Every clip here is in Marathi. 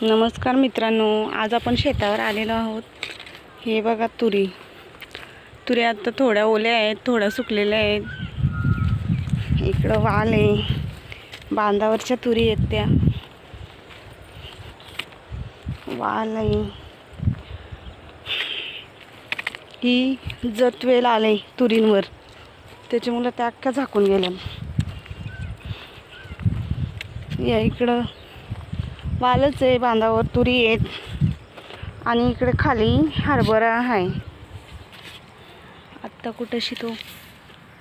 नमस्कार मित्रांनो, आज आपण शेतावर आलेलो आहोत। हे बघा तुरी आता थोड्या ओल्या आहेत, थोड्या सुकलेल्या आहेत। इकडं वाल आहे, बांधावरच्या तुरी आहेत त्या। वाल आहे, ही जतवेल आले तुरींवर, त्याच्यामुळे त्या अख्ख्या झाकून गेल्या। या इकडं वालच आहे, बांधावर तुरी आहेत आणि इकडे खाली हरभरा आहे। आत्ता कुठेशी तो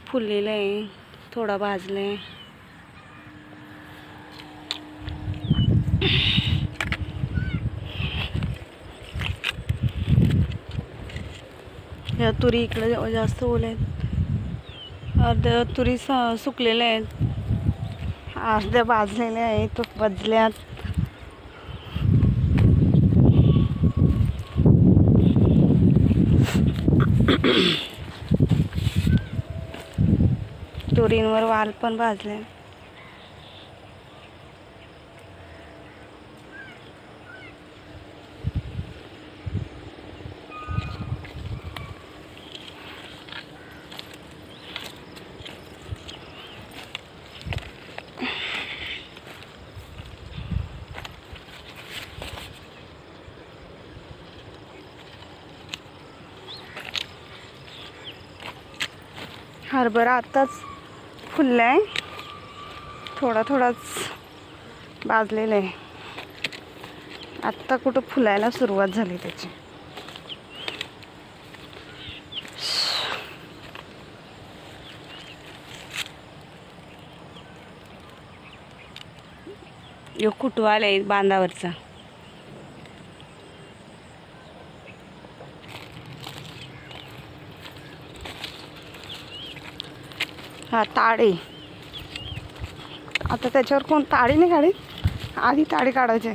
फुललेला आहे, थोडा भाजलाय। या तुरी इकडे जास्त ओल्या आहेत, अर्ध्या तुरी सुकलेल्या आहेत, अर्ध्या भाजलेल्या आहेत, भाजल्यात। तुरींवर वाल पण भाजले। हरभरा आत्ताच फुललाय, थोडाच भाजलेला आहे। आत्ता कुठं फुलायला सुरुवात झाली त्याची। यो कुटवाल आहे बांधावरचा। हा ताडे, आता त्याच्यावर कोण ताडी नाही काढीत, आधी ताडी काढायचे।